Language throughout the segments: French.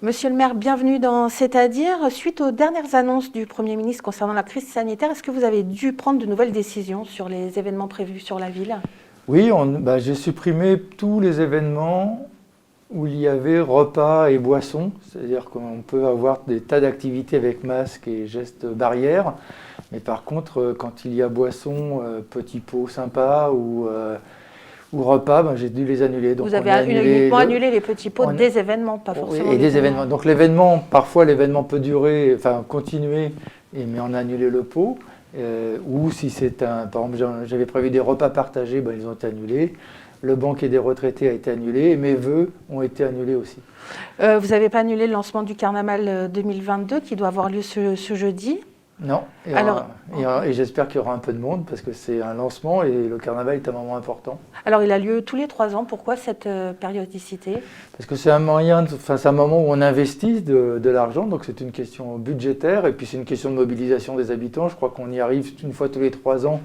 Monsieur le maire, bienvenue dans C'est-à-dire. Suite aux dernières annonces du Premier ministre concernant la crise sanitaire, est-ce que vous avez dû prendre de nouvelles décisions sur les événements prévus sur la ville ? Oui, j'ai supprimé tous les événements où il y avait repas et boissons. C'est-à-dire qu'on peut avoir des tas d'activités avec masque et gestes barrières. Mais par contre, quand il y a boissons, petits pots sympas ou repas, j'ai dû les annuler. Donc vous avez uniquement annulé les petits pots des événements, pas forcément et des événements. Donc parfois l'événement peut durer, continuer, mais on a annulé le pot. Ou si c'est par exemple, j'avais prévu des repas partagés, ils ont été annulés. Le banquet des retraités a été annulé et mes vœux ont été annulés aussi. Vous n'avez pas annulé le lancement du carnaval 2022 qui doit avoir lieu ce jeudi ? Non, et j'espère qu'il y aura un peu de monde parce que c'est un lancement et le carnaval est un moment important. Alors il a lieu tous les 3 ans, pourquoi cette périodicité ? Parce que c'est un moment où on investit de l'argent, donc c'est une question budgétaire et puis c'est une question de mobilisation des habitants. Je crois qu'on y arrive une fois tous les 3 ans,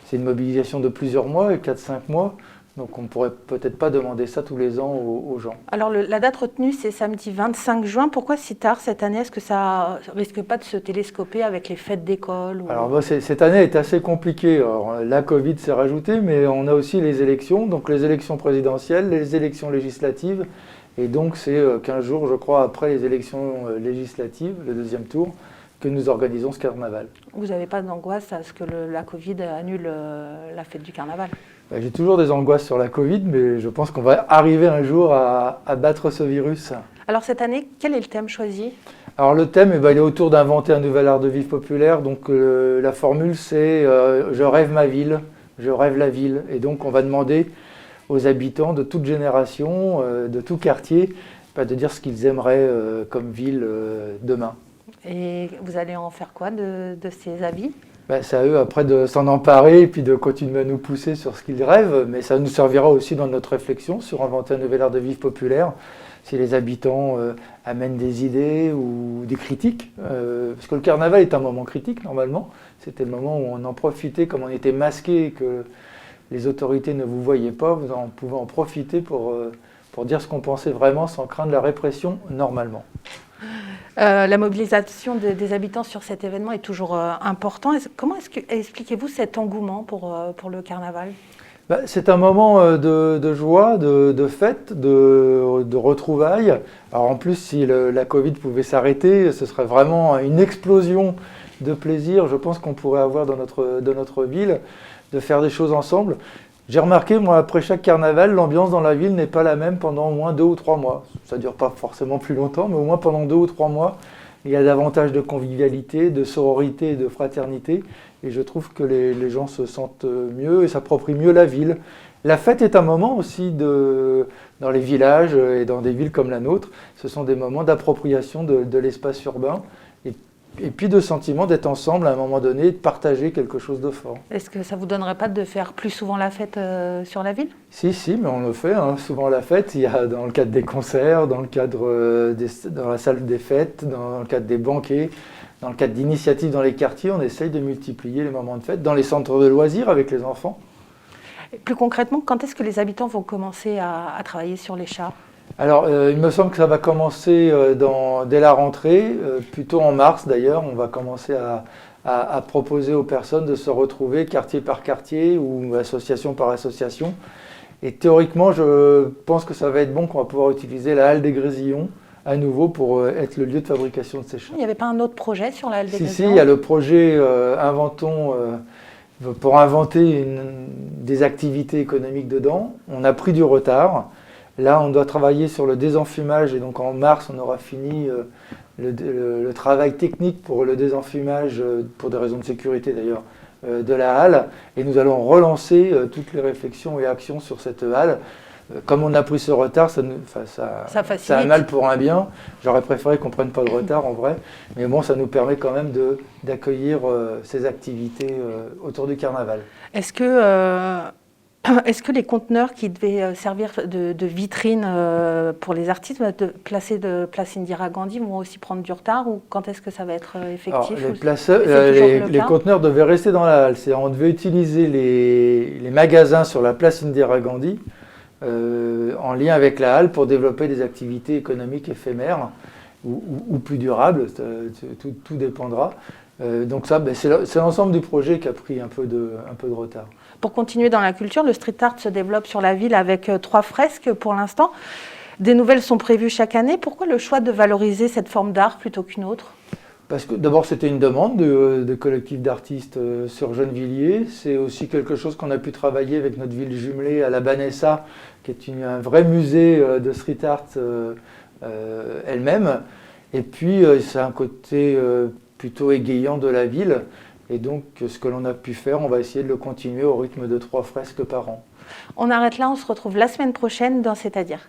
c'est une mobilisation de plusieurs mois, 4-5 mois. Donc on ne pourrait peut-être pas demander ça tous les ans aux gens. Alors la date retenue, c'est samedi 25 juin. Pourquoi si tard cette année ? Est-ce que ça risque pas de se télescoper avec les fêtes d'école Alors cette année est assez compliquée. Alors, la Covid s'est rajoutée, mais on a aussi les élections. Donc les élections présidentielles, les élections législatives. Et donc c'est 15 jours, je crois, après les élections législatives, le deuxième tour, que nous organisons ce carnaval. Vous n'avez pas d'angoisse à ce que la Covid annule la fête du carnaval ? J'ai toujours des angoisses sur la Covid, mais je pense qu'on va arriver un jour à battre ce virus. Alors cette année, quel est le thème choisi ? Alors le thème, il est autour d'inventer un nouvel art de vivre populaire. Donc la formule, c'est je rêve ma ville, je rêve la ville. Et donc on va demander aux habitants de toute génération, de tout quartier, de dire ce qu'ils aimeraient comme ville demain. Et vous allez en faire quoi de ces avis ? C'est à eux après de s'en emparer et puis de continuer à nous pousser sur ce qu'ils rêvent, mais ça nous servira aussi dans notre réflexion sur inventer un nouvel art de vivre populaire. Si les habitants amènent des idées ou des critiques, parce que le carnaval est un moment critique normalement, c'était le moment où on en profitait, comme on était masqué et que les autorités ne vous voyaient pas, vous en pouvez en profiter pour dire ce qu'on pensait vraiment sans craindre la répression normalement. La mobilisation des habitants sur cet événement est toujours important. Comment expliquez-vous cet engouement pour le carnaval ? C'est un moment de joie, de fête, de retrouvailles. Alors en plus, si la Covid pouvait s'arrêter, ce serait vraiment une explosion de plaisir, je pense qu'on pourrait avoir dans notre ville, de faire des choses ensemble. J'ai remarqué, moi, après chaque carnaval, l'ambiance dans la ville n'est pas la même pendant au moins 2 ou 3 mois. Ça ne dure pas forcément plus longtemps, mais au moins pendant 2 ou 3 mois, il y a davantage de convivialité, de sororité et de fraternité. Et je trouve que les gens se sentent mieux et s'approprient mieux la ville. La fête est un moment aussi dans les villages et dans des villes comme la nôtre. Ce sont des moments d'appropriation de l'espace urbain. Et puis de sentiment d'être ensemble à un moment donné et de partager quelque chose de fort. Est-ce que ça ne vous donnerait pas de faire plus souvent la fête sur la ville ? Si, mais on le fait souvent la fête. Il y a dans le cadre des concerts, dans le cadre dans la salle des fêtes, dans le cadre des banquets, dans le cadre d'initiatives dans les quartiers, on essaye de multiplier les moments de fête, dans les centres de loisirs avec les enfants. Et plus concrètement, quand est-ce que les habitants vont commencer à travailler sur les chars ? Alors, il me semble que ça va commencer dès la rentrée, plutôt en mars d'ailleurs. On va commencer à proposer aux personnes de se retrouver quartier par quartier ou association par association. Et théoriquement, je pense que ça va être bon qu'on va pouvoir utiliser la halle des Grésillons à nouveau pour être le lieu de fabrication de ces chars. Il n'y avait pas un autre projet sur la halle des Grésillons ? Si, il y a le projet Inventons pour inventer des activités économiques dedans. On a pris du retard. Là, on doit travailler sur le désenfumage et donc en mars, on aura fini le travail technique pour le désenfumage, pour des raisons de sécurité d'ailleurs, de la halle. Et nous allons relancer toutes les réflexions et actions sur cette halle. Comme on a pris ce retard, ça a mal pour un bien. J'aurais préféré qu'on ne prenne pas de retard en vrai. Mais bon, ça nous permet quand même d'accueillir ces activités autour du carnaval. Est-ce que les conteneurs qui devaient servir de vitrine pour les artistes de Place Indira Gandhi vont aussi prendre du retard ou quand est-ce que ça va être effectif? Alors, les conteneurs devaient rester dans la halle. On devait utiliser les magasins sur la Place Indira Gandhi en lien avec la halle pour développer des activités économiques éphémères ou plus durables, tout dépendra. Donc ça, c'est l'ensemble du projet qui a pris un peu de retard. Pour continuer dans la culture, le street art se développe sur la ville avec 3 fresques pour l'instant. Des nouvelles sont prévues chaque année. Pourquoi le choix de valoriser cette forme d'art plutôt qu'une autre ? Parce que d'abord c'était une demande de collectifs d'artistes sur Gennevilliers. C'est aussi quelque chose qu'on a pu travailler avec notre ville jumelée à la Banessa, qui est un vrai musée de street art elle-même. Et puis c'est un côté plutôt égayant de la ville. Et donc ce que l'on a pu faire, on va essayer de le continuer au rythme de 3 fresques par an. On arrête là, on se retrouve la semaine prochaine dans C'est-à-dire.